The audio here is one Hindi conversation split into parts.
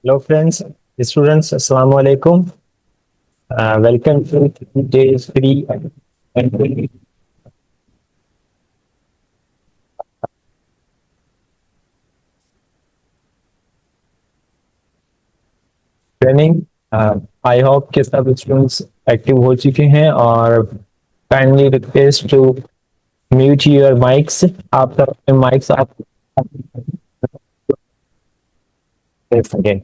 Hello friends, students, Assalamu alaikum. Welcome to today's free training. I hope कि सब स्टूडेंट्स एक्टिव हो चुके हैं और kindly request to mute your mics. आप सब अपने माइक्स आप दे सकें।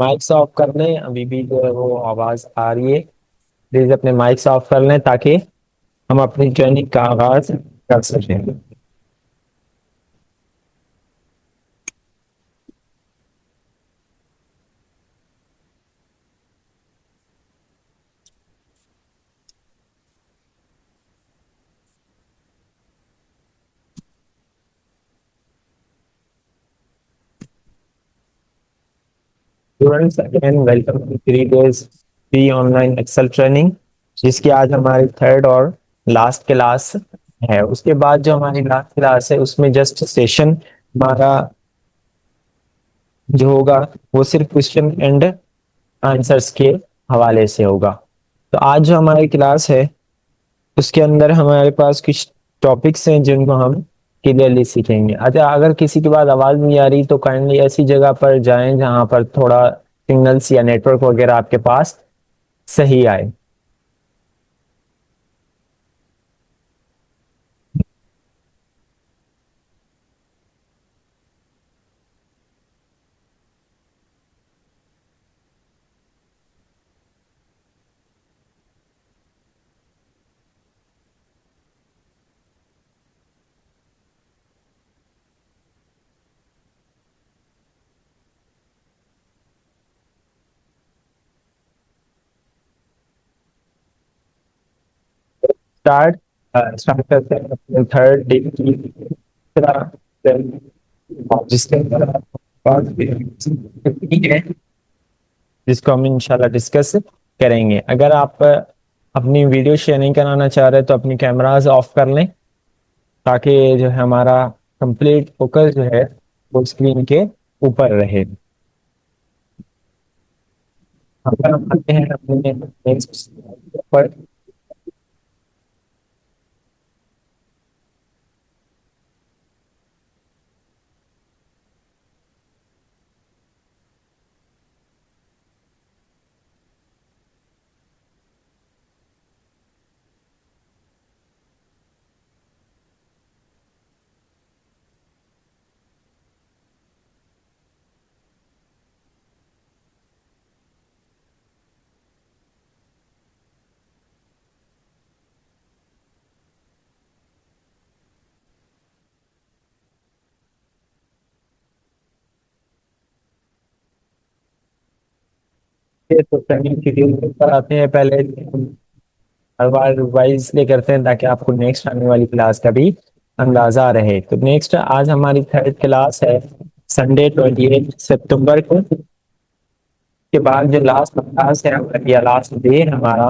माइक्स ऑफ कर लें, अभी भी जो है वो आवाज आ रही है। प्लीज अपने माइक्स ऑफ कर लें ताकि हम अपनी ट्रेनिंग का आगाज कर सकें। Students again welcome to 3 days free online Excel training, जिसकी आज हमारी थर्ड और लास्ट क्लास है। उसके बाद जो हमारी लास्ट क्लास है उसमें जस्ट सेशन हमारा जो होगा वो सिर्फ क्वेश्चन एंड आंसर्स के हवाले से होगा। तो आज जो हमारी क्लास है उसके अंदर हमारे पास कुछ टॉपिक्स हैं जिनको हम क्लियरली सीखेंगे। अच्छा, अगर किसी के बाद आवाज नहीं आ रही तो काइंडली ऐसी जगह पर जाएं जहां पर थोड़ा सिग्नल्स या नेटवर्क वगैरह आपके पास सही आए। स्टार्ट स्टार्ट करते हैं अपने थर्ड डे की तरह, जिसके अंदर है जिसको हम इंशाल्लाह डिस्कस करेंगे। अगर आप अपनी वीडियो शेयर नहीं कराना चाह रहे तो अपनी कैमराज ऑफ कर लें ताकि जो है हमारा कंप्लीट फोकस जो है वो स्क्रीन के ऊपर रहे। अगर हम आते हैं अपने नेक्स्ट पर, तो ट्रेनिंग शेड्यूल पर आते हैं। पहले हर बार रिवाइज इसलिए करते हैं ताकि आपको नेक्स्ट आने वाली क्लास का भी अंदाजा रहे। तो नेक्स्ट आज हमारी थर्ड क्लास है संडे 28 सितंबर को। के बाद जो लास्ट क्लास है या लास्ट डे हमारा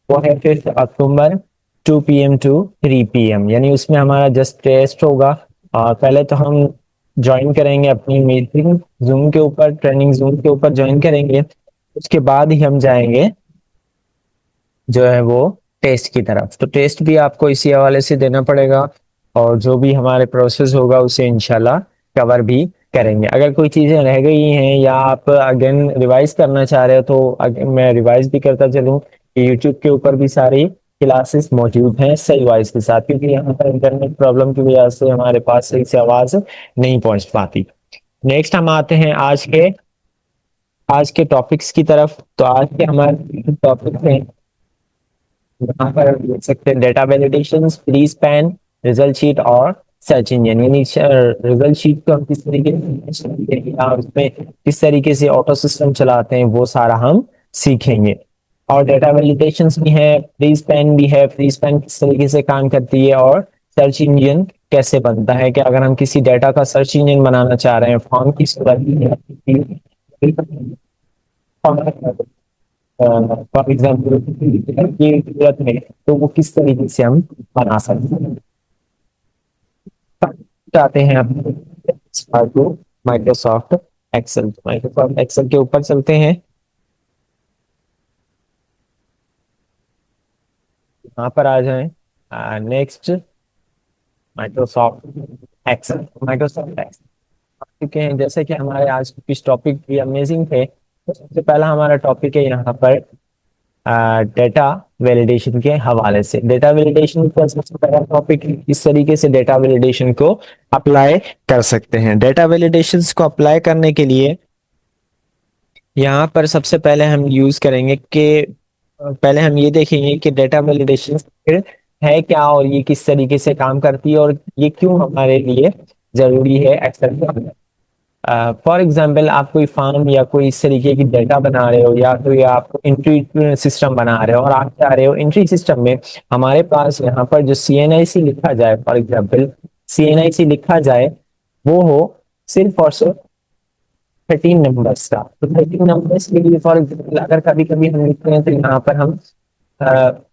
वो है 5 अक्टूबर 2 PM टू 3 PM, यानी उसमें हमारा जस्ट टेस्ट होगा। और पहले तो हम ज्वाइन करेंगे अपनी मीटिंग जूम के ऊपर, ट्रेनिंग जूम के ऊपर ज्वाइन करेंगे। उसके बाद ही हम जाएंगे जो है वो टेस्ट की तरफ। तो टेस्ट भी आपको इसी हवाले से देना पड़ेगा और जो भी हमारे प्रोसेस होगा उसे इंशाल्लाह कवर भी करेंगे। अगर कोई चीज़ें रह गई हैं या आप अगेन रिवाइज करना चाह रहे हो तो मैं रिवाइज भी करता चलूँ कि यूट्यूब के ऊपर भी सारी क्लासेस मौजूद हैं सही वॉइस के साथ, क्योंकि यहाँ पर इंटरनेट प्रॉब्लम की वजह से हमारे पास सही से आवाज़ नहीं पहुंच पाती। नेक्स्ट हम आते हैं आज के टॉपिक्स की तरफ। तो आज के हमारे टॉपिक्स हैं, यहाँ पर देख सकते हैं data validation, free span, result sheet और सर्च इंजन। यानी रिजल्ट शीट को हम किस तरीके से या उसमें किस तरीके से ऑटो सिस्टम चलाते हैं वो सारा हम सीखेंगे। और डेटा वैलिडेशन भी है, फ्री स्पैन भी है, फ्री स्पैन किस तरीके से काम करती है और सर्च इंजन कैसे बनता है कि अगर हम किसी डेटा का सर्च इंजन बनाना चाह रहे हैं फॉर्म की सूरत में फॉर एग्जाम्पल की जरूरत है तो वो किस तरीके से हम बना सकते हैं। चाहते हैं आप माइक्रोसॉफ्ट माइक्रोसॉफ्ट एक्सेल के ऊपर चलते हैं। यहाँ पर आ जाएं, नेक्स्ट माइक्रोसॉफ्ट एक्सेल चुके हैं। जैसे कि हमारे आज कुछ टॉपिक भी अमेजिंग थे, तो सबसे पहला हमारा टॉपिक है यहाँ पर डेटा वैलिडेशन के हवाले से। डेटा वैलिडेशन का सबसे पहला टॉपिक इस तरीके से डेटा वैलिडेशन को अप्लाई कर सकते हैं। डेटा वैलिडेशन को अप्लाई करने के लिए यहाँ पर सबसे पहले हम यूज करेंगे कि पहले हम ये देखेंगे कि डेटा वैलिडेशन है क्या और ये किस तरीके से काम करती है और ये क्यों हमारे लिए जरूरी है एक्सेल में। फॉर एग्जाम्पल आप कोई फार्म या कोई इस तरीके की डेटा बना रहे हो या कोई आप एंट्री सिस्टम बना रहे हो और आप चाह रहे हो एंट्री सिस्टम में हमारे पास यहाँ पर जो CNIC लिखा जाए, फॉर एग्जाम्पल CNIC लिखा जाए, वो हो सिर्फ और सिर्फ 13 नंबर्स का। तो 13 नंबर्स के लिए फॉर एग्जाम्पल अगर कभी कभी हम लिखते हैं तो यहाँ पर हम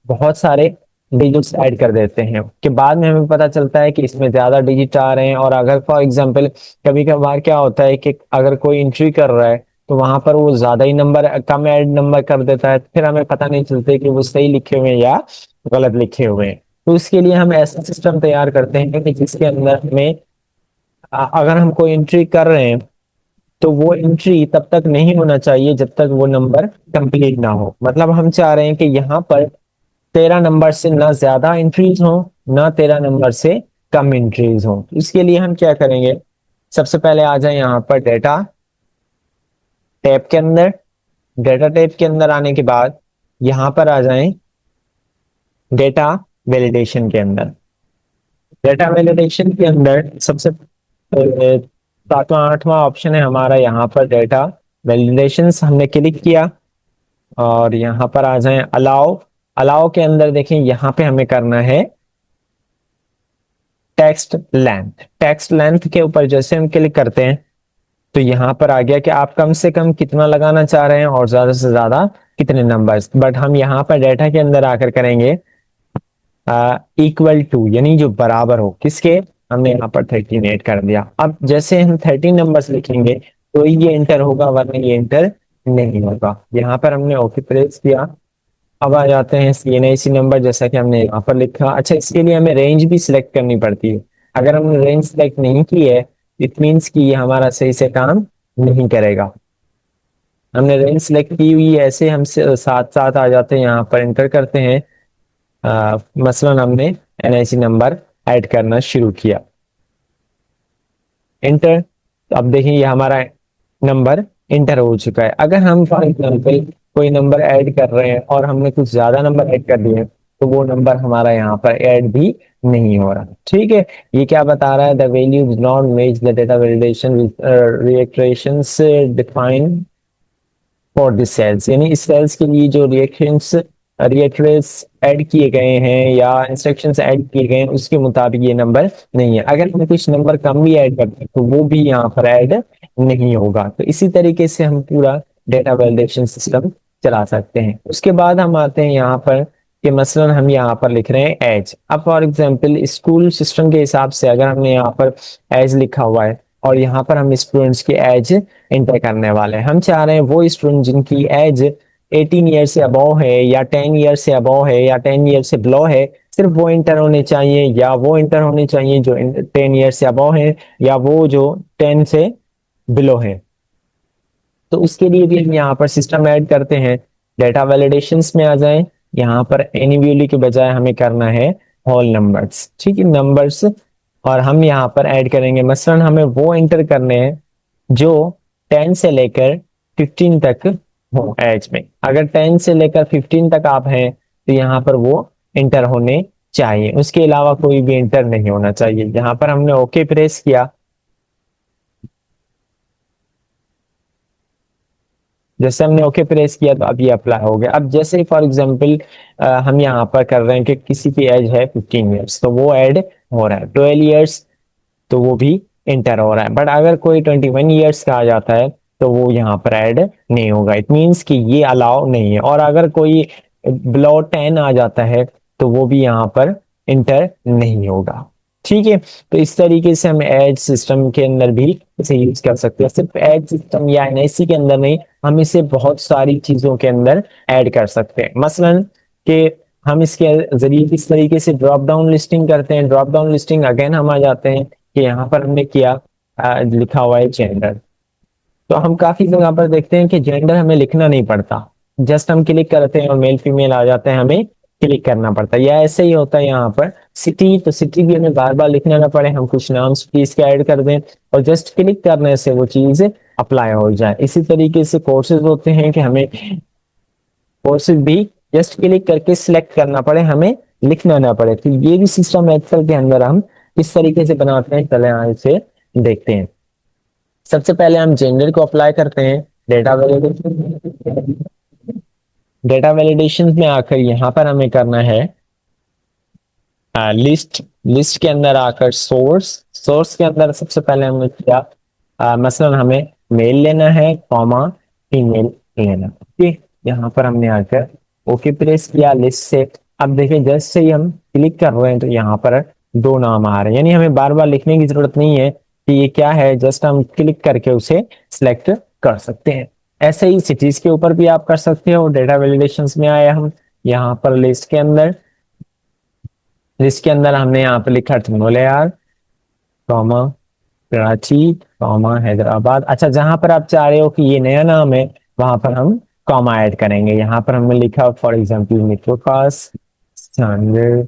बहुत सारे डिजिट्स ऐड कर देते हैं कि बाद में हमें पता चलता है कि इसमें ज्यादा डिजिट आ रहे हैं। और अगर फॉर एग्जांपल कभी कभार क्या होता है कि अगर कोई एंट्री कर रहा है तो वहां पर वो ज्यादा ही नंबर कम ऐड नंबर कर देता है, फिर हमें पता नहीं चलता कि वो सही लिखे हुए हैं या गलत लिखे हुए हैं। तो इसके लिए हम ऐसा सिस्टम तैयार करते हैं कि जिसके अंदर हमें अगर हम कोई एंट्री कर रहे हैं तो वो एंट्री तब तक नहीं होना चाहिए जब तक वो नंबर कंप्लीट ना हो। मतलब हम चाह रहे हैं कि यहाँ पर 13 नंबर से ना ज्यादा एंट्रीज हो ना 13 नंबर से कम एंट्रीज हो। इसके लिए हम क्या करेंगे, सबसे पहले आ जाए यहाँ पर डेटा टैब के अंदर। डेटा टैब के अंदर आने के बाद यहाँ पर आ जाएं डेटा वैलिडेशन के अंदर। डेटा वैलिडेशन के अंदर सबसे सातवां आठवां ऑप्शन है हमारा यहाँ पर डेटा वैलिडेशन। हमने क्लिक किया और यहाँ पर आ जाएं अलाउ। अलाउ के अंदर देखें यहाँ पे हमें करना है टेक्स्ट लेंथ। टेक्स्ट लेंथ के ऊपर जैसे हम क्लिक करते हैं तो यहाँ पर आ गया कि आप कम से कम कितना लगाना चाह रहे हैं और ज्यादा से ज्यादा कितने नंबर्स। बट हम यहाँ पर डेटा के अंदर आकर करेंगे इक्वल टू, यानी जो बराबर हो किसके, हमने यहाँ पर 13 ऐड कर दिया। अब जैसे हम 13 नंबर्स लिखेंगे तो ये इंटर होगा वरना ये इंटर नहीं होगा। यहाँ पर हमने ओके प्रेस किया। अब आ जाते हैं CNIC नंबर जैसा कि हमने यहाँ पर लिखा। अच्छा, इसके लिए हमें रेंज भी सिलेक्ट करनी पड़ती है। अगर हमने रेंज सिलेक्ट नहीं की है इट मीन्स कि ये हमारा सही से काम नहीं करेगा। हमने रेंज सिलेक्ट की हुई है, ऐसे हम साथ साथ आ जाते हैं यहाँ पर एंटर करते हैं। मसलन हमने NIC नंबर ऐड करना शुरू किया, एंटर। तो अब देखिए ये हमारा नंबर इंटर हो चुका है। अगर हम फॉर एग्जाम्पल कोई नंबर ऐड कर रहे हैं और हमने कुछ ज्यादा नंबर ऐड कर दिए तो वो नंबर हमारा यहाँ पर ऐड भी नहीं हो रहा। ठीक है, ये क्या बता रहा है, the value does not match the data validation restrictions define for this cells. यानी इस सेल्स के लिए जो रिएक्ट्रेस ऐड किए गए हैं या इंस्ट्रक्शंस ऐड किए गए हैं उसके मुताबिक ये नंबर नहीं है। अगर हम कुछ नंबर कम भी ऐड करते हैं तो वो भी यहाँ पर ऐड नहीं होगा। तो इसी तरीके से हम पूरा डेटा वैलिडेशन सिस्टम चला सकते हैं। उसके बाद हम आते हैं यहाँ पर कि मसलन हम यहाँ पर लिख रहे हैं एज। अब फॉर एग्जांपल स्कूल सिस्टम के हिसाब से अगर हमने यहाँ पर एज लिखा हुआ है और यहाँ पर हम स्टूडेंट्स की एज एंटर करने वाले हैं, हम चाह रहे हैं वो स्टूडेंट जिनकी एज 18 ईयर से अबव है या 10 ईयर से अबव है या 10 ईयर से बिलो है, सिर्फ वो इंटर होने चाहिए, या वो इंटर होने चाहिए जो 10 ईयर से अबव है या वो जो 10 से बिलो है। तो उसके लिए भी हम यहाँ पर सिस्टम ऐड करते हैं। डेटा वैलिडेशंस में आ जाएं, यहाँ पर एनिव्यूली के बजाय हमें करना है होल नंबर्स। ठीक है, नंबर्स, और हम यहाँ पर ऐड करेंगे मसलन हमें वो एंटर करने हैं जो 10 से लेकर 15 तक हो एज में। अगर 10 से लेकर 15 तक आप हैं तो यहाँ पर वो इंटर होने चाहिए, उसके अलावा कोई भी इंटर नहीं होना चाहिए। यहाँ पर हमने ओके प्रेस किया। जैसे हमने ओके प्रेस किया तो अब ये अप्लाई हो गया। अब जैसे फॉर एग्जांपल हम यहाँ पर कर रहे हैं कि किसी की एज है 15 ईयर्स तो वो ऐड हो रहा है, 12 ईयर्स तो वो भी इंटर हो रहा है। बट अगर कोई 21 ईयर्स का आ जाता है तो वो यहाँ पर ऐड नहीं होगा। इट मीन्स कि ये अलाउ नहीं है। और अगर कोई बिलो 10 आ जाता है तो वो भी यहाँ पर इंटर नहीं होगा। ठीक है, तो इस तरीके से हम एज सिस्टम के अंदर भी इसे यूज कर सकते हैं। सिर्फ एज सिस्टम या एनआईसी के अंदर नहीं, हम इसे बहुत सारी चीजों के अंदर ऐड कर सकते हैं। मसलन कि हम इसके जरिए किस तरीके से ड्रॉप डाउन लिस्टिंग करते हैं। ड्रॉप डाउन लिस्टिंग अगेन हम आ जाते हैं कि यहाँ पर हमने किया लिखा हुआ है जेंडर। तो हम काफी जगह पर देखते हैं कि जेंडर हमें लिखना नहीं पड़ता, जस्ट हम क्लिक करते हैं और मेल फीमेल आ जाते हैं, हमें क्लिक करना पड़ता है। या ऐसे ही होता है यहाँ पर सिटी, तो सिटी भी हमें बार बार लिखना ना पड़े, हम कुछ नाम सिटीज के ऐड कर दें और जस्ट क्लिक करने से वो चीज अप्लाई हो जाए। इसी तरीके से कोर्सेज होते हैं कि हमें कोर्सेज भी जस्ट क्लिक करके सिलेक्ट करना पड़े, हमें लिखना ना पड़े। तो ये भी सिस्टम एक्सेल के अंदर हम किस तरीके से बनाते हैं, चले यहाँ से देखते हैं। सबसे पहले हम जेंडर को अप्लाई करते हैं डेटा वैलिडेशन। डेटा वैलिडेशन में आकर यहाँ पर हमें करना है लिस्ट। लिस्ट के अंदर आकर सोर्स, सोर्स के अंदर सबसे पहले हमने किया मसलन हमें मेल लेना है कॉमा फीमेल लेना। ठीक, यहाँ पर हमने आकर ओके प्रेस किया लिस्ट से। अब देखिए जस्ट से ही हम क्लिक कर रहे हैं तो यहाँ पर दो नाम आ रहे हैं, यानी हमें बार बार लिखने की जरूरत नहीं है कि ये क्या है, जस्ट हम क्लिक करके उसे सिलेक्ट कर सकते हैं। ऐसे ही सिटीज के ऊपर भी आप कर सकते हो। डेटा वैलिडेशन में आए हम यहाँ पर लिस्ट के अंदर, लिस्ट के अंदर हमने यहाँ पर लिखा धनोलियार कॉमा कराची कॉमा हैदराबाद। अच्छा, जहां पर आप चाह रहे हो कि ये नया नाम है वहां पर हम कॉमा ऐड करेंगे। यहाँ पर हमने लिखा फॉर एग्जाम्पल मिट्रो पास स्टैंडर्ड,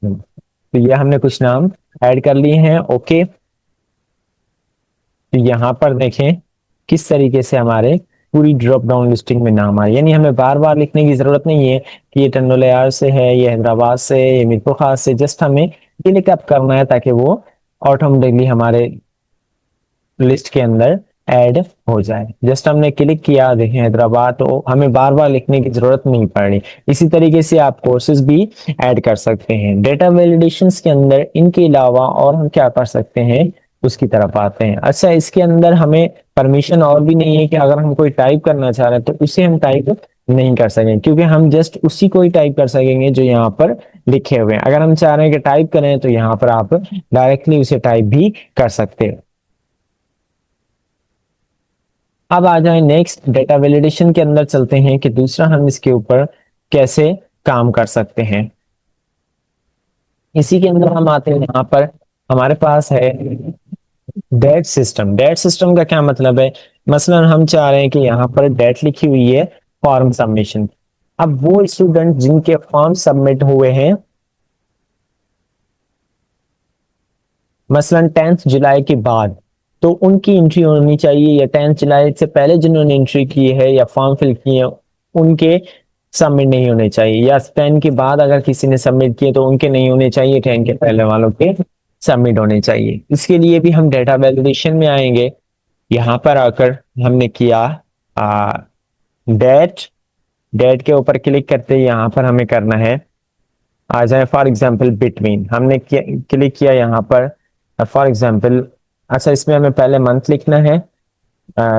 तो ये हमने कुछ नाम ऐड कर लिए हैं। ओके, तो यहाँ पर देखें किस तरीके से हमारे पूरी ड्रॉप डाउन लिस्टिंग में नाम आए, यानी हमें बार बार लिखने की जरूरत नहीं है कि ये टंडोलियार से है, ये हैदराबाद से, ये मिट्रो खास से। जस्ट हमें क्लिक अप करना है ताकि वो ऑटोमेटिकली हमारे लिस्ट के अंदर ऐड हो जाए। जस्ट हमने क्लिक किया, देखें हैदराबाद, तो हमें बार बार लिखने की जरूरत नहीं पड़ रही। इसी तरीके से आप कोर्सेज भी ऐड कर सकते हैं डेटा वैलिडेशन के अंदर। इनके अलावा और हम क्या कर सकते हैं उसकी तरफ आते हैं। अच्छा, इसके अंदर हमें परमिशन और भी नहीं है कि अगर हम कोई टाइप करना चाह रहे हैं तो उसे हम टाइप नहीं कर सकेंगे, क्योंकि हम जस्ट उसी को ही टाइप कर सकेंगे जो यहाँ पर लिखे हुए हैं। अगर हम चाह रहे हैं कि टाइप करें तो यहाँ पर आप डायरेक्टली उसे टाइप भी कर सकते हो। अब आ जाए नेक्स्ट डेटा वैलिडेशन के अंदर चलते हैं कि दूसरा हम इसके ऊपर कैसे काम कर सकते हैं। इसी के अंदर हम आते हैं, यहाँ पर हमारे पास है डेट सिस्टम। डेट सिस्टम का क्या मतलब है, मसलन हम चाह रहे हैं कि यहाँ पर डेट लिखी हुई है फॉर्म सबमिशन। अब वो स्टूडेंट जिनके फॉर्म सबमिट हुए हैं मसलन 10 जुलाई के बाद, तो उनकी एंट्री होनी चाहिए, या 10 जुलाई से पहले जिन्होंने एंट्री की है या फॉर्म फिल किए हैं उनके सबमिट नहीं होने चाहिए, या 10 के बाद अगर किसी ने सबमिट किए तो उनके नहीं होने चाहिए, 10 के पहले वालों के सबमिट होने चाहिए। इसके लिए भी हम डेटा वैलिडेशन में आएंगे। यहाँ पर आकर हमने किया डेट, डेट के ऊपर क्लिक करते ही यहाँ पर हमें करना है आ जाए फॉर एग्जाम्पल बिटवीन, हमने क्लिक किया यहाँ पर फॉर एग्जाम्पल। अच्छा, इसमें हमें पहले मंथ लिखना है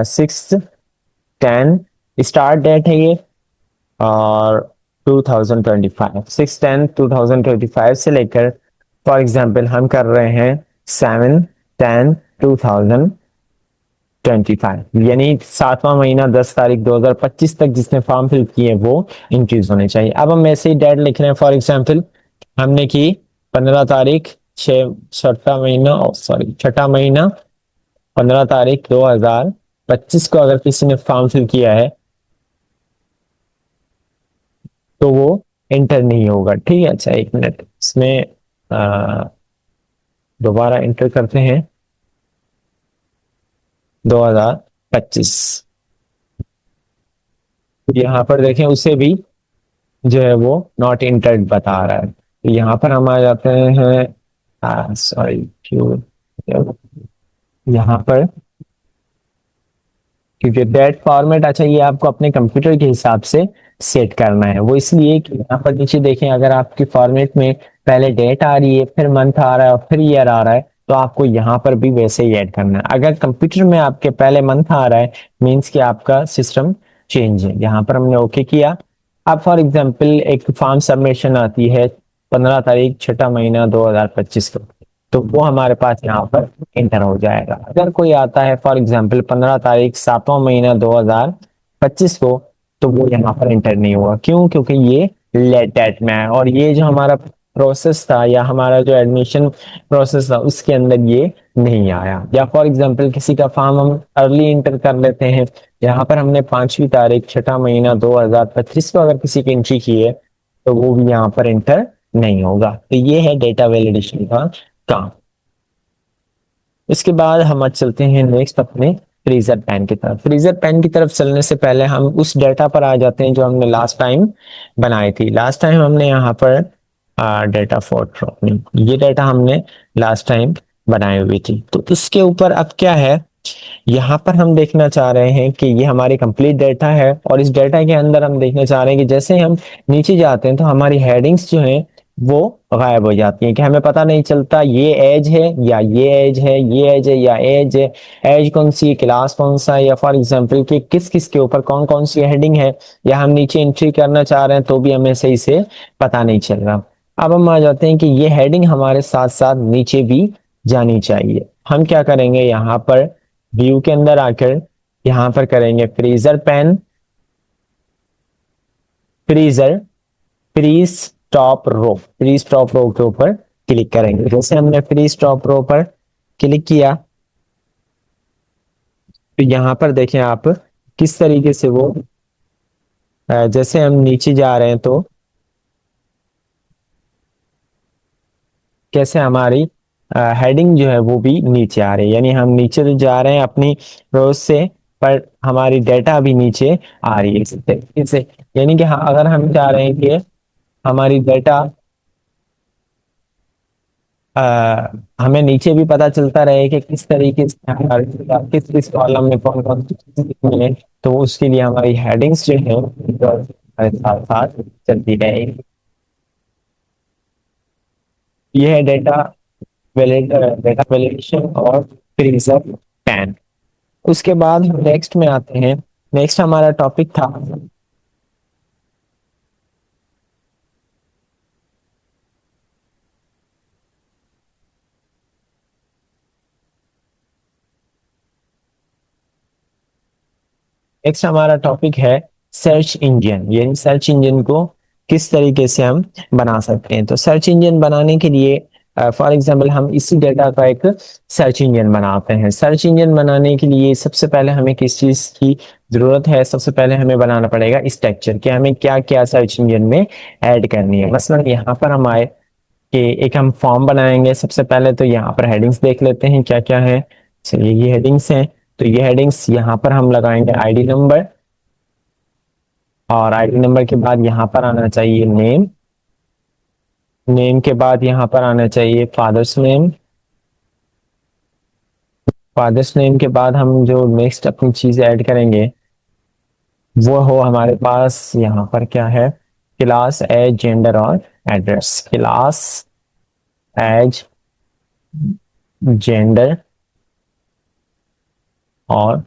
6/10, स्टार्ट डेट है ये, और 2025, 6/10/2025 से लेकर फॉर एग्जाम्पल हम कर रहे हैं 7/10/2025, यानी 7वां महीना 10 तारीख 2025 तक जिसने फॉर्म फिल किए वो इंक्रीज होने चाहिए। अब हम ऐसे ही डेट लिख रहे हैं, फॉर एग्जाम्पल हमने की 15 तारीख छठा महीना, सॉरी छठा महीना 15 तारीख 2025 को अगर किसी ने फॉर्म फिल किया है तो वो एंटर नहीं होगा। ठीक है, अच्छा एक मिनट, इसमें दोबारा एंटर करते हैं 2025। यहाँ पर देखें उसे भी जो है वो नॉट एंटर्ड बता रहा है। तो यहाँ पर हम आ जाते हैं सॉरी यहाँ पर, क्योंकि डेट फॉर्मेट, अच्छा ये आपको अपने कंप्यूटर के हिसाब से सेट करना है। वो इसलिए कि यहाँ पर नीचे देखें, अगर आपके फॉर्मेट में पहले डेट आ रही है, फिर मंथ आ रहा है और फिर ईयर आ रहा है, तो आपको यहाँ पर भी वैसे ही ऐड करना है। अगर कंप्यूटर में आपके पहले मंथ आ रहा है, मीन्स कि आपका सिस्टम चेंज है। यहाँ पर हमने ओके किया। अब फॉर एग्जाम्पल एक फॉर्म सबमिशन आती है 15 तारीख 6 महीना 2025 को, तो वो हमारे पास यहाँ पर इंटर हो जाएगा। अगर कोई आता है फॉर एग्जाम्पल 15 तारीख 7वां महीना 2025 को, तो वो यहाँ पर इंटर नहीं होगा। क्यों? क्योंकि ये लेट डेट में है, और ये जो हमारा प्रोसेस था या हमारा जो एडमिशन प्रोसेस था उसके अंदर ये नहीं आया। या फॉर एग्जाम्पल किसी का फॉर्म हम अर्ली इंटर कर लेते हैं, यहाँ पर हमने 5वीं तारीख 6 महीना 2025 को अगर किसी की एंट्री की है, तो वो भी यहाँ पर इंटर नहीं होगा। तो ये है डेटा वैलिडेशन का काम। इसके बाद हम आज चलते हैं नेक्स्ट अपने फ्रीजर पैन की तरफ। फ्रीजर पैन की तरफ चलने से पहले हम उस डेटा पर आ जाते हैं जो हमने लास्ट टाइम बनाई थी। लास्ट टाइम हमने यहाँ पर डेटा फॉर ये डेटा हमने लास्ट टाइम बनाई हुई थी। तो इसके ऊपर अब क्या है, यहाँ पर हम देखना चाह रहे हैं कि ये हमारी कंप्लीट डेटा है, और इस डेटा के अंदर हम देखना चाह रहे हैं कि जैसे हम नीचे जाते हैं तो हमारी हेडिंग्स जो हैं वो गायब हो जाती हैं, कि हमें पता नहीं चलता ये एज है या ये एज है, ये एज है या एज है, एज कौन सी, क्लास कौन सा है, या फॉर एग्जांपल कि किस किस के ऊपर कौन कौन सी हेडिंग है, या हम नीचे एंट्री करना चाह रहे हैं तो भी हमें सही से पता नहीं चल रहा। अब हम आ जाते हैं कि ये हेडिंग हमारे साथ साथ नीचे भी जानी चाहिए। हम क्या करेंगे, यहाँ पर व्यू के अंदर आकर यहाँ पर करेंगे freeze panes, freeze freeze top row, freeze top row के ऊपर क्लिक करेंगे। जैसे हमने फ्रीज टॉप रो पर क्लिक किया, तो यहाँ पर देखें आप किस तरीके से वो जैसे हम नीचे जा रहे हैं तो कैसे हमारी हेडिंग जो है वो भी नीचे आ रही है। यानी हम नीचे तो जा रहे हैं अपनी रोज से, पर हमारी डेटा भी नीचे आ रही है इस तरीके से। यानी कि हाँ, अगर हम चाह रहे हैं कि हमारी डेटा हमें नीचे भी पता चलता रहे कि किस तरीके से किस किस कॉलम में कौन कौन सी चीजें लिखनी है, तो उसके लिए हमारी हेडिंग्स जो है वो हमारे साथ साथ चलती रहेगी। ये है डेटा वैलिडेशन और फ्रीजर पैन। उसके बाद हम नेक्स्ट में आते हैं। नेक्स्ट हमारा टॉपिक था नेक्स्ट हमारा टॉपिक है सर्च इंजन। यानी सर्च इंजन को किस तरीके से हम बना सकते हैं। तो सर्च इंजन बनाने के लिए फॉर एग्जांपल हम इसी डेटा का एक सर्च इंजन बनाते हैं। सर्च इंजन बनाने के लिए सबसे पहले हमें किस चीज की जरूरत है, सबसे पहले हमें बनाना पड़ेगा स्ट्रक्चर, कि हमें क्या क्या सर्च इंजन में ऐड करनी है। मसलन यहाँ पर हम आए कि एक हम फॉर्म बनाएंगे। सबसे पहले तो यहाँ पर हेडिंग्स देख लेते हैं क्या क्या है। चलिए, ये हेडिंग्स हैं। तो ये हेडिंग्स यहाँ पर हम लगाएंगे आईडी नंबर, और आईडी नंबर के बाद यहाँ पर आना चाहिए नेम, नेम के बाद यहाँ पर आना चाहिए फादर्स नेम, फादर्स नेम के बाद हम जो नेक्स्ट अपनी चीज ऐड करेंगे वो हो हमारे पास यहाँ पर क्या है, क्लास, एज, जेंडर और एड्रेस। क्लास, एज, जेंडर और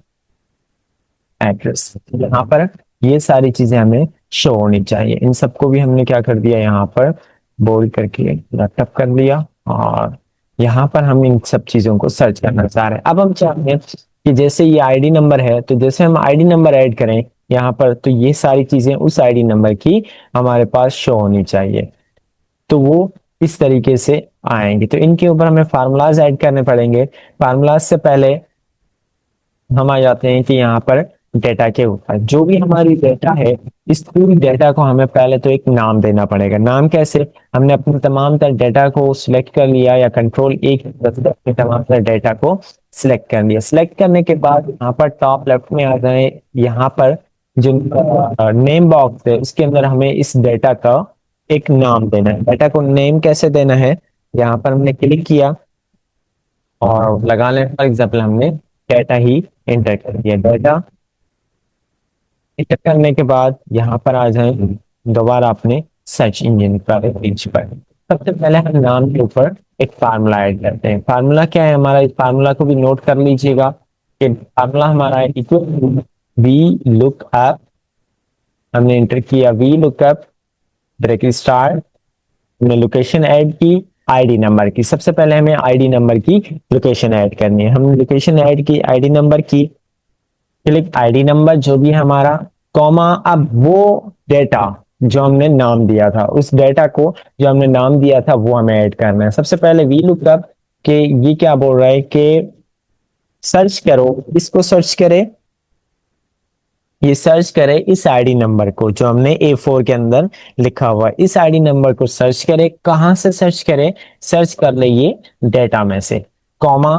एड्रेस। यहाँ पर ये सारी चीजें हमें शो होनी चाहिए। इन सबको भी हमने क्या कर दिया, यहाँ पर बोल्ड करके टप कर दिया, और यहाँ पर हम इन सब चीजों को सर्च करना चाह रहे हैं। अब हम चाहते हैं कि जैसे ये आईडी नंबर है, तो जैसे हम आईडी नंबर ऐड करें यहाँ पर, तो ये सारी चीजें उस आईडी नंबर की हमारे पास शो होनी चाहिए। तो वो इस तरीके से आएंगे। तो इनके ऊपर हमें फार्मूलाज ऐड करने पड़ेंगे। फार्मूलाज से पहले हम आ जाते हैं कि यहाँ पर डेटा के ऊपर जो भी हमारी डेटा है, इस पूरी डेटा को हमें पहले तो एक नाम देना पड़ेगा। नाम कैसे, हमने अपने तमाम तर डेटा को सिलेक्ट कर लिया, या कंट्रोल एक अपने तमाम तर डेटा को सिलेक्ट कर लिया। सिलेक्ट करने के बाद यहाँ पर टॉप लेफ्ट में आ जाए, यहाँ पर जो नेम बॉक्स है उसके अंदर हमें इस डेटा का एक नाम देना है। डेटा को नेम कैसे देना है, यहाँ पर हमने क्लिक किया और लगा लें फॉर एग्जाम्पल हमने डेटा ही एंटर कर दिया। डेटा एंटर करने के बाद यहाँ पर आ जाए दोबारा अपने सर्च इंजन पर पेज पर। सबसे पहले हम नाम के ऊपर एक फार्मूला ऐड करते हैं। फार्मूला क्या है हमारा, इस फार्मूला को भी नोट कर लीजिएगा कि फार्मूला हमारा है इक्वल वी लुक अप, हमने एंटर किया V look up bracket star, हमने लोकेशन ऐड की आईडी नंबर की। सबसे पहले हमें आईडी नंबर की लोकेशन ऐड करनी है। हमने लोकेशन ऐड की आईडी नंबर की, क्लिक आईडी नंबर जो भी हमारा, कॉमा अब वो डेटा जो हमने नाम दिया था, उस डेटा को जो हमने नाम दिया था वो हमें ऐड करना है। सबसे पहले वी लुकअप के ये क्या बोल रहा है कि सर्च करो, इसको सर्च करे, ये सर्च करे इस आईडी नंबर को जो हमने A4 के अंदर लिखा हुआ है, इस आईडी नंबर को सर्च करे। कहां से सर्च करे, सर्च कर ले ये डेटा में से, कॉमा,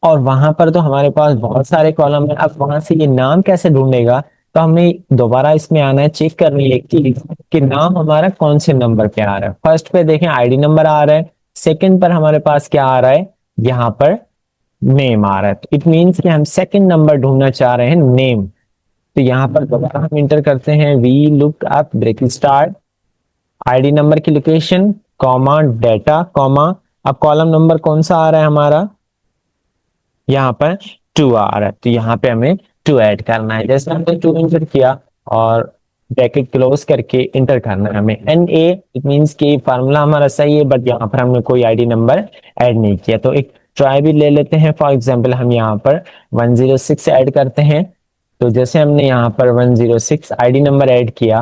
और वहां पर तो हमारे पास बहुत सारे कॉलम है। अब वहां से ये नाम कैसे ढूंढेगा, तो हमें दोबारा इसमें आना है, चेक करनी है कि नाम हमारा कौन से नंबर पे आ रहा है। फर्स्ट पे देखें आईडी नंबर आ रहा है, सेकंड पर हमारे पास क्या आ रहा है, यहाँ पर नेम आ रहा है। तो इट मीन्स कि हम सेकंड नंबर ढूंढना चाह रहे हैं, नेम। तो यहाँ पर दोबारा हम इंटर करते हैं V look up bracket start, ID number की लोकेशन, कॉमा डेटा, कॉमा अब कॉलम नंबर कौन सा आ रहा है हमारा, यहाँ पर 2 आ रहा है, तो यहाँ पे हमें 2 ऐड करना है। जैसे हमने 2 इंटर किया और ब्रैकेट क्लोज करके इंटर करना है हमें एन ए, इट मीन्स कि फार्मूला हमारा सही है, बट यहाँ पर हमने कोई आईडी नंबर ऐड नहीं किया। तो एक ट्राई भी ले लेते हैं। फॉर एग्जांपल हम यहाँ पर 106 ऐड करते हैं। तो जैसे हमने यहाँ पर 106 आईडी नंबर ऐड किया,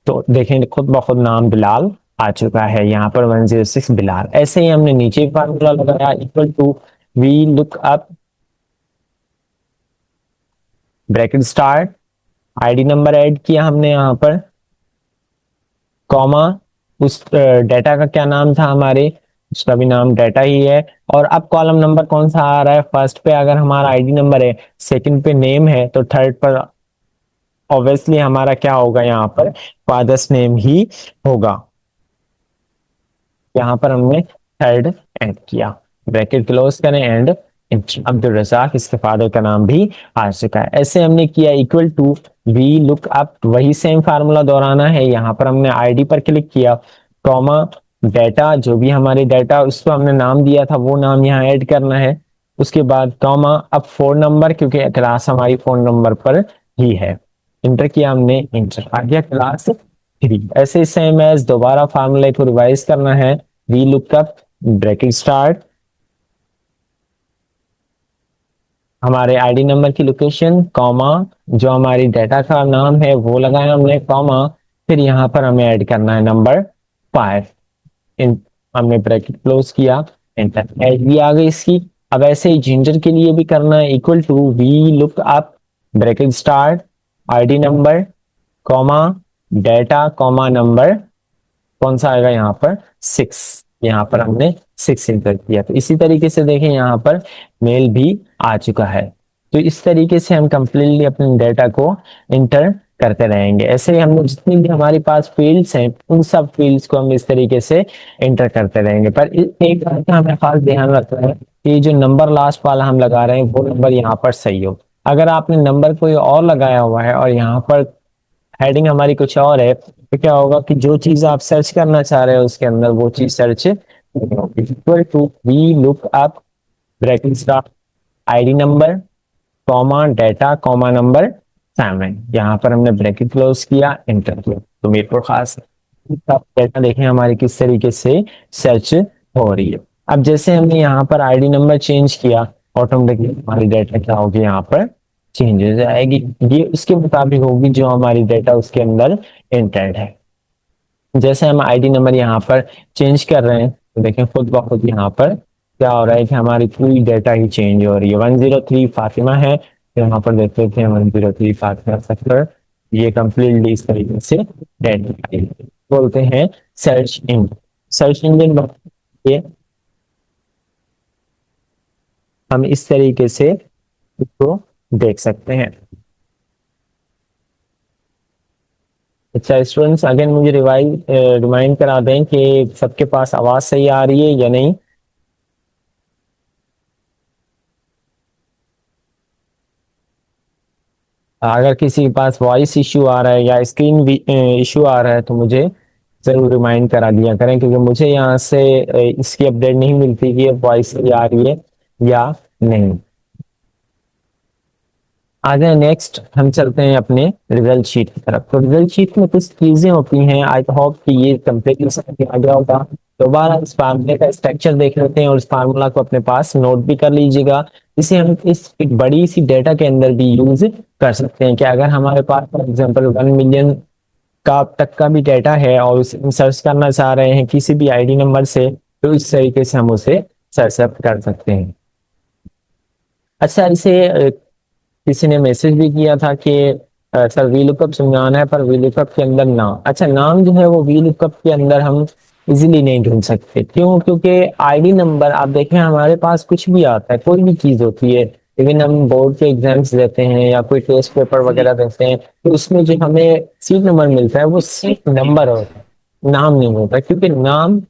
तो देखें खुद ब खुद नाम बिलाल आ चुका है, यहाँ पर 106 बिलाल। ऐसे ही हमने नीचे फार्मूला लगाया equal to V look up bracket start, ID number add किया हमने यहाँ पर, कॉमा उस डेटा का क्या नाम था हमारे, उसका भी नाम डेटा ही है। और अब कॉलम नंबर कौन सा आ रहा है, फर्स्ट पे अगर हमारा आईडी नंबर है, सेकंड पे नेम है, तो थर्ड पर ऑब्वियसली हमारा क्या होगा, यहाँ पर फादर्स नेम ही होगा। यहाँ पर हमने थर्ड एंड किया, ब्रैकेट क्लोज करें एंड अब्दुल रजाक, इसके फादर का नाम भी आ चुका है। ऐसे हमने किया equal to V look up, वही सेम फार्मूला दोहराना है। यहाँ पर हमने आईडी पर क्लिक किया, कॉमा डेटा जो भी हमारे डेटा उसको हमने नाम दिया था वो नाम यहाँ ऐड करना है। उसके बाद कॉमा अब फोन नंबर, क्योंकि क्लास हमारी फोन नंबर पर ही है, इंटर किया हमने, इंटर आ गया क्लास 3। ऐसे सेम एज दोबारा फार्मूले को रिवाइज करना है, वी लुकअप ब्रैकेट स्टार्ट, हमारे आईडी नंबर की लोकेशन, कॉमा जो हमारी डेटा का नाम है वो लगाया हमने, कॉमा फिर यहाँ पर हमें ऐड करना है नंबर 5, इन हमने ब्रैकेट क्लोज किया, एंटर, ऐड भी आ गई इसकी। अब ऐसे ही जिंजर के लिए भी करना है equal to V look up bracket start, ID number, comma data, comma number कौन सा आएगा यहाँ पर 6, यहाँ पर हमने 6 इंटर किया। तो इसी तरीके से देखें यहाँ पर मेल भी आ चुका है। तो इस तरीके से हम कंप्लीटली अपने डेटा को इंटर करते रहेंगे। ऐसे ही हमने जितनी भी हमारे पास फील्ड्स हैं उन सब फील्ड्स को हम इस तरीके से इंटर करते रहेंगे। पर एक बात का हमें खास ध्यान रखना है कि जो नंबर लास्ट वाला हम लगा रहे हैं वो नंबर यहाँ पर सही हो। अगर आपने नंबर कोई और लगाया हुआ है और यहाँ पर हेडिंग हमारी कुछ और है, तो क्या होगा कि जो चीज आप सर्च करना चाह रहे हो उसके अंदर वो चीज सर्च नहीं होगी। Equal to V look up bracket star, ID number, comma data, comma number 7, यहाँ पर हमने ब्रैकेट क्लोज किया, एंटर किया। तो मेरे को खास डेटा देखें हमारी किस तरीके से सर्च हो रही है। अब जैसे हमने यहाँ पर आईडी नंबर चेंज किया, ऑटोमेटिकली हमारी डेटा क्या होगी, यहाँ पर चेंज हो जाएगी। ये उसके मुताबिक होगी जो हमारी डेटा उसके अंदर एंटर्ड है। जैसे हम आईडी नंबर यहाँ पर चेंज कर रहे हैं तो देखें खुद ब खुद यहाँ पर क्या हो रहा है कि हमारी पूरी डेटा ही चेंज हो रही है। 103 फातिमा है, तो यहाँ पर देख लेते हैं 103 फातिमा सेक्टर, ये कंप्लीटली इस तरीके से डेटा बोलते हैं सर्च इंजन। सर्च इंजन ये हम इस तरीके से इसको देख सकते हैं। अच्छा स्टूडेंट्स, अगेन मुझे रिमाइंड करा दें कि सबके पास आवाज सही आ रही है या नहीं। अगर किसी के पास वॉइस इश्यू आ रहा है या स्क्रीन इश्यू आ रहा है तो मुझे जरूर रिमाइंड करा दिया करें, क्योंकि मुझे यहाँ से इसकी अपडेट नहीं मिलती कि वॉइस आ रही है या नहीं। आगे नेक्स्ट हम चलते हैं अपने रिजल्ट शीट की तरफ। तो रिजल्ट शीट में कुछ चीजें होती हैं, आई होप कि ये कंप्लीटली समझ आ गया होगा। दोबारा इस फार्मूले का स्ट्रक्चर देख लेते हैं और इस फार्मूला को अपने पास नोट भी कर लीजिएगा। इसे हम इस एक बड़ी सी डेटा के अंदर भी यूज कर सकते हैं कि अगर हमारे पास फॉर एग्जाम्पल 1 मिलियन का तक का भी डेटा है और उसे सर्च करना चाह रहे हैं किसी भी आईडी नंबर से, तो इस तरीके से हम उसे सर्च अप कर सकते हैं। अच्छा, इसे किसी ने मैसेज भी किया था कि सर वी लुकअप समझाना है, पर वी लुकअप के अंदर नाम, अच्छा नाम जो है वो वी लुकअप के अंदर हम इजीली नहीं ढूंढ सकते। क्यों? क्योंकि आईडी नंबर आप देखें हमारे पास कुछ भी आता है, कोई भी चीज होती है, इवन हम बोर्ड के एग्जाम्स देते हैं या कोई टेस्ट पेपर वगैरह देते हैं, तो उसमें जो हमें सीट नंबर मिलता है वो सीट नंबर होता है, नाम नहीं होता। क्योंकि नाम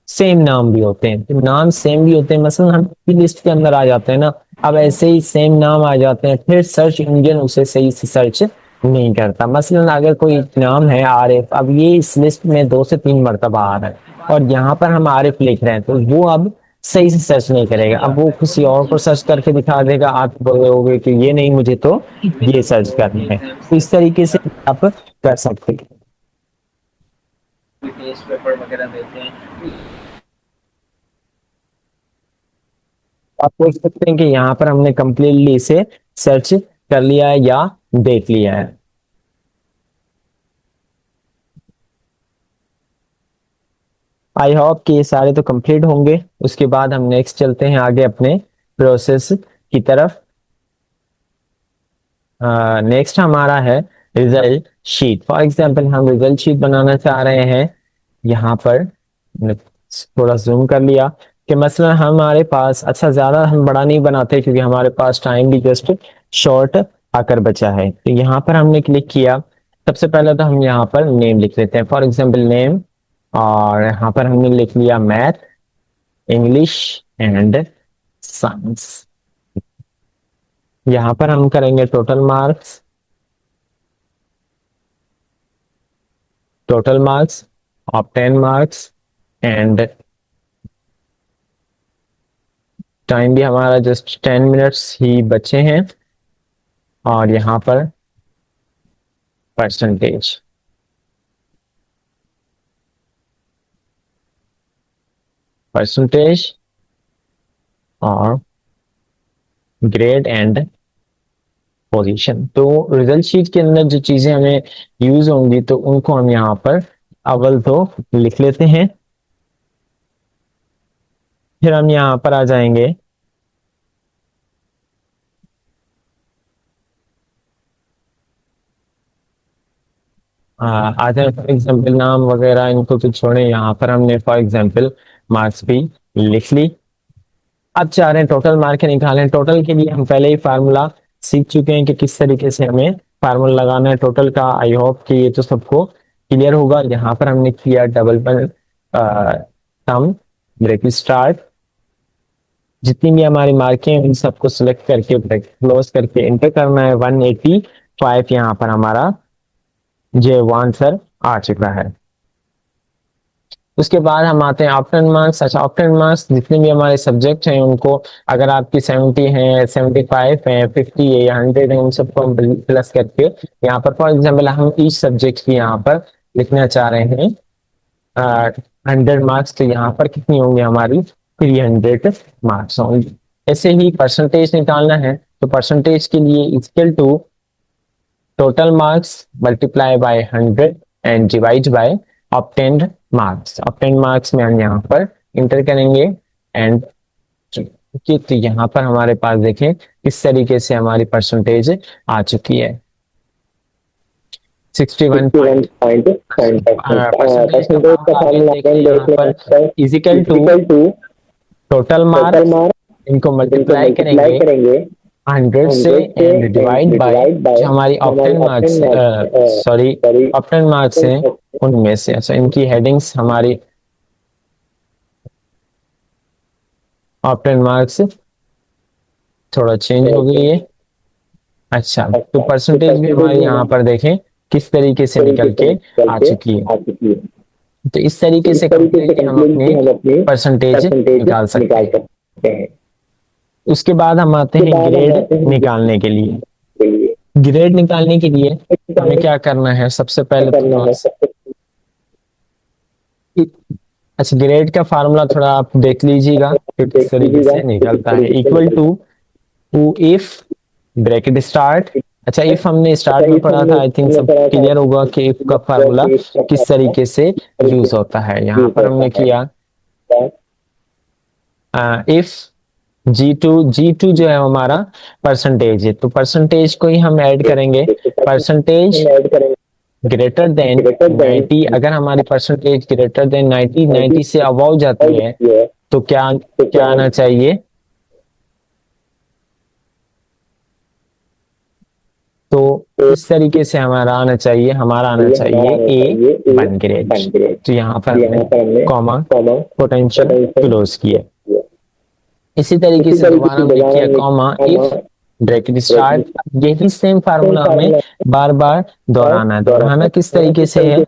सेम नाम भी होते हैं, तो नाम सेम भी होते हैं, मसलन हम लिस्ट के अंदर आ जाते हैं ना, अब ऐसे ही सेम नाम आ जाते हैं, फिर सर्च इंजन उसे सही से सर्च नहीं करता। मसलन अगर कोई नाम है आरिफ, अब ये इस लिस्ट में 2 से 3 मरतबा आ रहा है और यहाँ पर हम आरिफ लिख रहे हैं, तो वो अब सही से सर्च नहीं करेगा, अब वो किसी और को सर्च करके दिखा देगा, आप बोलोगे कि ये नहीं मुझे तो ये सर्च करना है। तो इस तरीके से आप कर सकते हैं। टेस्ट पेपर वगैरह देते हैं, आप देख सकते हैं कि यहाँ पर हमने कंप्लीटली इसे सर्च कर लिया है या देख लिया है। आई होप कि ये सारे तो कंप्लीट होंगे। उसके बाद हम नेक्स्ट चलते हैं आगे अपने प्रोसेस की तरफ। नेक्स्ट हमारा है रिजल्ट शीट। फॉर एग्जांपल हम रिजल्ट शीट बनाना चाह रहे हैं। यहाँ पर थोड़ा जूम कर लिया कि मसलन हमारे पास, अच्छा ज्यादा हम बड़ा नहीं बनाते क्योंकि हमारे पास टाइम भी जस्ट शॉर्ट आकर बचा है। तो यहाँ पर हमने क्लिक किया, सबसे पहले तो हम यहाँ पर नेम लिख लेते हैं, फॉर एग्जांपल नेम, और यहाँ पर हमने लिख लिया मैथ, इंग्लिश एंड साइंस। यहाँ पर हम करेंगे total marks, total marks of 10 marks, and time भी हमारा जस्ट 10 मिनट्स ही बचे हैं, और यहाँ पर परसेंटेज, परसेंटेज और ग्रेड एंड पोजीशन। तो रिजल्ट शीट के अंदर जो चीजें हमें यूज होंगी तो उनको हम यहाँ पर अव्वल तो लिख लेते हैं। फिर हम यहाँ पर आ जाएंगे, आ जाए फॉर एग्जाम्पल नाम वगैरह इनको तो छोड़े, यहाँ पर हमने फॉर एग्जाम्पल मार्क्स भी लिख ली। अब चाह रहे हैं टोटल मार्क निकालें। टोटल के लिए हम पहले ही फार्मूला सीख चुके हैं कि किस तरीके से हमें फार्मूला लगाना है टोटल का। आई होप कि ये तो सबको क्लियर होगा। यहाँ पर हमने किया डबल सम ब्रेक स्टार्ट, जितनी भी हमारी मार्कें हैं उन सबको सिलेक्ट करके क्लोज करके एंटर करना है। 185 यहाँ पर हमारा जो आंसर आ चुका है। उसके बाद हम आते हैं ऑप्टेन मार्क्स। अच्छा, ऑप्टेन मार्क्स जितने भी हमारे सब्जेक्ट हैं उनको, अगर आपकी 70 है, 75 है, 50 है या 100 है, उन सबको हम प्लस करके यहाँ पर फॉर एग्जाम्पल हम ईच सब्जेक्ट की यहाँ पर लिखना चाह रहे हैं 100 मार्क्स, तो यहाँ पर कितनी होंगी हमारी 300 मार्क्स होंगी। ऐसे ही परसेंटेज निकालना है, तो परसेंटेज के लिए equal to total marks multiply by 100 and divide by obtained marks. Obtained marks में हम यहाँ पर इंटर करेंगे एंड तो यहाँ पर हमारे पास देखें किस तरीके से हमारी परसेंटेज आ चुकी है 61 परसेंटेज का formula equal to total marks, इनको मल्टीप्लाई करेंगे 100 से एंड डिवाइड बाय जो हमारी obtained marks, sorry obtained marks हैं उनमें से। अच्छा, इनकी हेडिंग्स हमारी ऑप्टेन मार्क्स थोड़ा चेंज हो गई है। अच्छा, तो परसेंटेज भी हमारी यहाँ पर देखें किस तरीके से निकल के आ चुकी है। तो इस तरीके से कंप्लीटली हम अपने परसेंटेज निकाल सकते हैं। उसके बाद हम आते हैं ग्रेड निकालने के लिए। ग्रेड निकालने के लिए हमें क्या करना है, सबसे पहले अच्छा, ग्रेड का फार्मूला थोड़ा आप देख लीजिएगा कि किस तरीके से निकलता है। Equal to if bracket start, अच्छा इफ हमने स्टार्ट में पढ़ा था, आई थिंक सब क्लियर होगा कि इफ का फार्मूला किस तरीके से यूज होता है। यहाँ पर हमने किया इफ जी टू जो है हमारा परसेंटेज है, तो परसेंटेज को ही हम ऐड करेंगे। परसेंटेज ग्रेटर देन 90, अगर हमारी परसेंटेज ग्रेटर देन 90 से अबव जाती है तो क्या क्या आना चाहिए, तो इस तरीके से हमारा आना चाहिए A1 ग्रेड। तो यहाँ पर हमने कॉमा पोटेंशियल क्लोज किया। इसी तरीके से दोबारा हमने किया कॉमा इफ ब्रैकेट स्टार्ट। यही सेम फार्मूला हमें बार बार दोहराना है। दोहराना किस तरीके से है,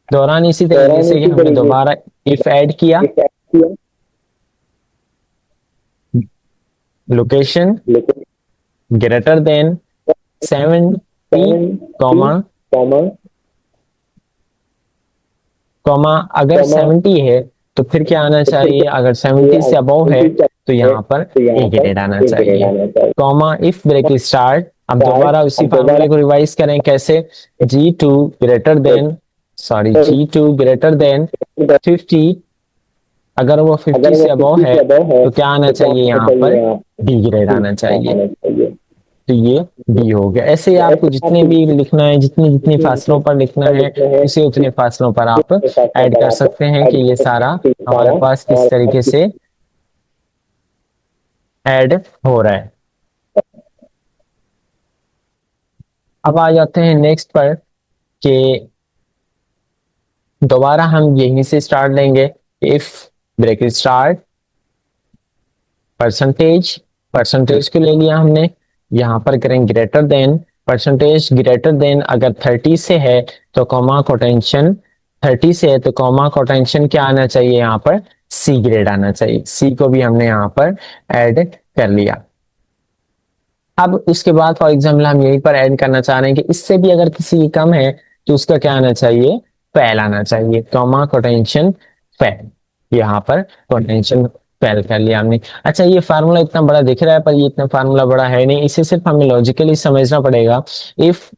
दोहराना इसी तरीके से कि हमने दोबारा इफ ऐड किया, लोकेशन ग्रेटर देन 70 कॉमा अगर 70 है तो फिर क्या आना चाहिए, अगर 70 से अबव है तो यहाँ पर ए ग्रेड आना चाहिए। कॉमा इफ ब्रेक स्टार्ट, अब दोबारा उसी फार्मूले को रिवाइज करें कैसे, G2 greater than G2 greater than 50, अगर वो 50 से अबव है तो क्या आना चाहिए, यहाँ पर बी ग्रेड आना चाहिए। तो ये बी हो गया। ऐसे ही आपको जितने भी लिखना है, जितनी जितनी फासलों पर लिखना है, उसे उतने फासलों पर आप ऐड कर सकते हैं कि ये सारा हमारे पास किस तरीके से ऐड हो रहा है। अब आ जाते हैं नेक्स्ट पर कि दोबारा हम यहीं से स्टार्ट लेंगे। इफ ब्रैकेट स्टार्ट परसेंटेज को ले लिया हमने, यहाँ पर करें greater than, percentage greater than अगर 30 से है तो कॉमा कोटेंशन 30 से है तो कॉमा कोटेंशन क्या आना चाहिए, यहाँ पर सी ग्रेड आना चाहिए। सी को भी हमने यहाँ पर ऐड कर लिया। अब उसके बाद फॉर एग्जाम्पल हम यहीं पर ऐड करना चाह रहे हैं कि इससे भी अगर किसी की कम है तो उसका क्या आना चाहिए, फेल आना चाहिए। कॉमा कोटेंशन फेल, यहाँ पर कोटेंशन फेल कर लिया हमने। अच्छा, ये फार्मूला इतना बड़ा दिख रहा है पर ये इतना फार्मूला बड़ा है नहीं, इसे सिर्फ हमें लॉजिकली समझना पड़ेगा। इफ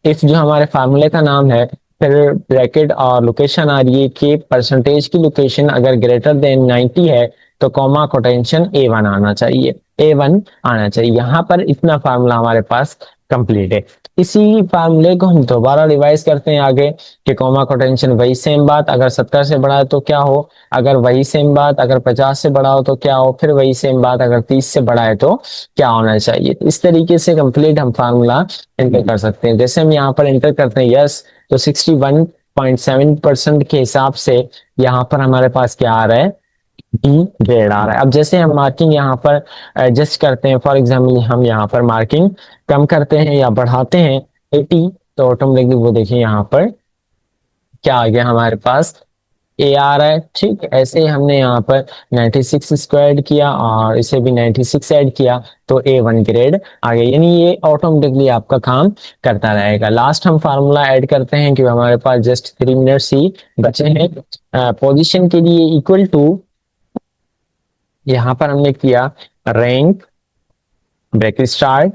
जो हमारे फार्मूले का नाम है, फिर ब्रैकेट और लोकेशन आ रही है कि परसेंटेज की लोकेशन अगर ग्रेटर देन 90 है तो कॉमा कोटेंशन A1 आना चाहिए, A1 आना चाहिए। यहाँ पर इतना फार्मूला हमारे पास कंप्लीट है। इसी फार्मूले को हम दोबारा रिवाइज करते हैं आगे कि कॉमा कोटेंशन वही सेम बात, अगर 70 से बड़ा है तो क्या हो, अगर वही सेम बात अगर 50 से बड़ा हो तो क्या हो, फिर वही सेम बात अगर 30 से बड़ा है तो क्या होना चाहिए। इस तरीके से कंप्लीट हम फार्मूला एंटर कर सकते हैं। जैसे हम यहाँ पर एंटर करते हैं यस, तो 61.7% के हिसाब से यहाँ पर हमारे पास क्या आ रहा है, डी ग्रेड आ रहा है। अब जैसे हम मार्किंग यहाँ पर एडजस्ट करते हैं, फॉर एग्जाम्पल हम यहाँ पर मार्किंग कम करते हैं या बढ़ाते हैं 80, तो ऑटोमेटिकली वो देखिए यहाँ पर क्या आ गया हमारे पास, ए आ रहा है। ठीक, ऐसे ही हमने यहाँ पर 96 इसको ऐड किया और इसे भी 96 ऐड किया तो A1 ग्रेड आ गया। यानी ये ऑटोमेटिकली आपका काम करता रहेगा। लास्ट हम फार्मूला ऐड करते हैं कि हमारे पास जस्ट 3 मिनट्स ही बचे हैं। पोजीशन के लिए इक्वल टू, यहाँ पर हमने किया रैंक ब्रैकेट स्टार्ट,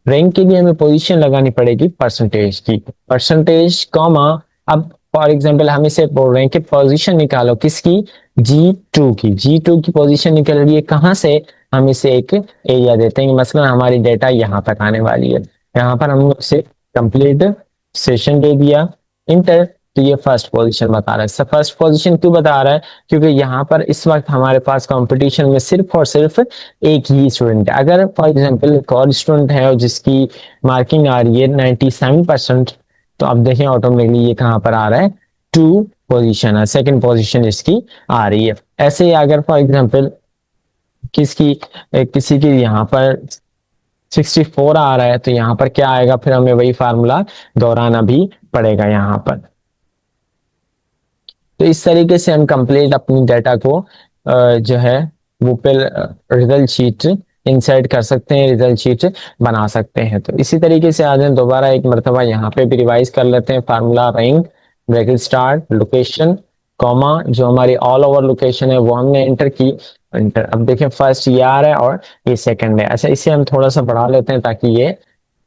रैंक के लिए हमें पोजीशन लगानी पड़ेगी परसेंटेज की, परसेंटेज कॉमा, अब फॉर एग्जांपल हम इसे बोल रहे हैं कि पोजीशन निकालो किसकी, G2 की पोजीशन निकल रही है। कहां से, हम इसे एक एरिया देते हैं, मसलन हमारी डेटा यहां तक आने वाली है, यहाँ पर हम इसे कंप्लीट सेशन दे दिया, इंटर, तो ये फर्स्ट पोजीशन बता रहा है। फर्स्ट पोजीशन क्यों बता रहा है, क्योंकि यहाँ पर इस वक्त हमारे पास कंपटीशन में सिर्फ और सिर्फ एक ही स्टूडेंट है। अगर फॉर एग्जांपल एक और स्टूडेंट है और जिसकी मार्किंग आ रही है 97%, तो अब देखें ऑटोमेटिकली ये कहाँ पर आ रहा है, 2 पोजीशन है, सेकंड पोजीशन इसकी आ रही है। ऐसे ही अगर फॉर एग्जांपल किसी की यहाँ पर 64 आ रहा है तो यहाँ पर क्या आएगा, फिर हमें वही फार्मूला दोहराना भी पड़ेगा यहाँ पर। तो इस तरीके से हम कंप्लीट अपनी डाटा को जो है वो पे रिजल्ट शीट इंसर्ट कर सकते हैं, रिजल्ट शीट बना सकते हैं। तो इसी तरीके से आज हम दोबारा एक मरतबा यहाँ पे भी रिवाइज कर लेते हैं। Formula rank bracket start location comma, जो हमारी ऑल ओवर लोकेशन है वो हमने एंटर की, एंटर। अब देखें फर्स्ट ये आ रहा है और ये सेकंड है। अच्छा, इसे हम थोड़ा सा बढ़ा लेते हैं ताकि ये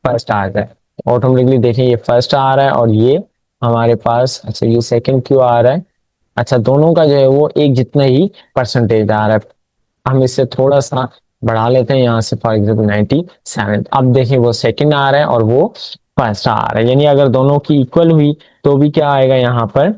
फर्स्ट आ जाए ऑटोमेटिकली। देखें ये फर्स्ट आ रहा है और ये हमारे पास, अच्छा ये सेकंड क्यों आ रहा है? अच्छा, दोनों का जो है वो एक जितना ही परसेंटेज आ रहा है। हम इससे थोड़ा सा बढ़ा लेते हैं यहाँ से, फॉर एग्जाम्पल 97। अब देखिए वो सेकंड आ रहा है और वो फर्स्ट आ रहा है, यानी अगर दोनों की इक्वल हुई तो भी क्या आएगा यहाँ पर,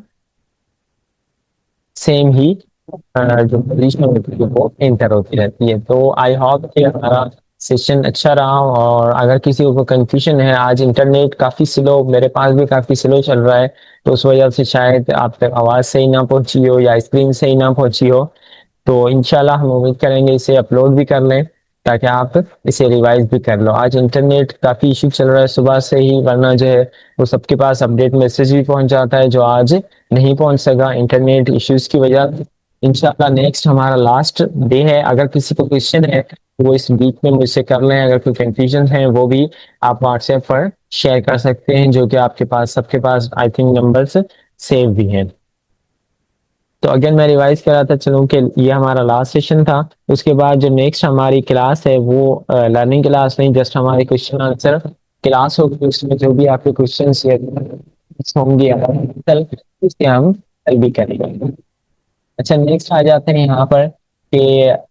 सेम ही जो पोजीशन होती है वो एंटर होती रहती है। तो आई होप कि हमारा सेशन अच्छा रहा। और अगर किसी को कंफ्यूजन है, आज इंटरनेट काफी स्लो, मेरे पास भी काफी स्लो चल रहा है, तो उस वजह से शायद आप तक आवाज सही ना पहुंची हो या स्क्रीन सही ना पहुंची हो। तो इंशाल्लाह हम उम्मीद करेंगे इसे अपलोड भी कर लें ताकि आप इसे रिवाइज भी कर लो। आज इंटरनेट काफ़ी इशू चल रहा है सुबह से ही, वरना जो है वो सबके पास अपडेट मैसेज भी पहुंच जाता है, जो आज नहीं पहुंच सका इंटरनेट इश्यूज की वजह से। इंशाल्लाह नेक्स्ट हमारा लास्ट डे है। अगर किसी को क्वेश्चन है तो वो इस वीक में मुझसे कर लें। अगर कोई कंफ्यूजन है वो भी आप व्हाट्सएप पर शेयर कर सकते हैं, जो कि आपके पास सबके पास आई थिंक नंबर्स सेव भी हैं। तो अगेन मैं रिवाइज कर रहा था चलूँ कि ये हमारा लास्ट सेशन था। उसके बाद जो नेक्स्ट हमारी क्लास है वो लर्निंग क्लास नहीं, जस्ट हमारी क्वेश्चन आंसर क्लास होगी। उसमें जो भी आपके क्वेश्चन होंगे कल, उसके हम कल भी करेंगे। अच्छा, नेक्स्ट आ जाते हैं यहाँ पर कि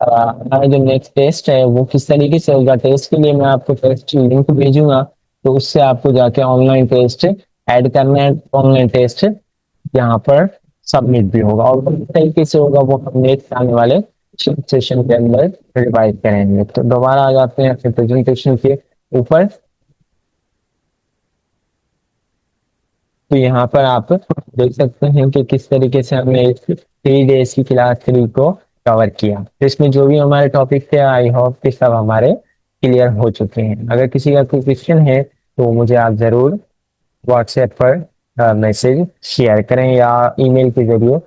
हमारा जो नेक्स्ट टेस्ट है वो किस तरीके से होगा। टेस्ट के लिए मैं आपको टेस्ट लिंक भेजूंगा, तो उससे आपको जाके ऑनलाइन टेस्ट ऐड करना है। ऑनलाइन टेस्ट यहाँ पर सबमिट भी होगा और किस तरीके से होगा वो हम नेक्स्ट आने वाले सेशन के अंदर रिवाइज करेंगे। तो दोबारा आ जाते हैं अपने प्रेजेंटेशन के ऊपर। तो यहाँ पर आप देख सकते हैं कि किस तरीके से हमने इस 3 डेज की क्लास 3 को कवर किया। तो इसमें जो भी हमारे टॉपिक थे आई होप कि सब हमारे क्लियर हो चुके हैं। अगर किसी का कोई क्वेश्चन है तो मुझे आप जरूर व्हाट्सएप पर मैसेज शेयर करें या ईमेल के जरिए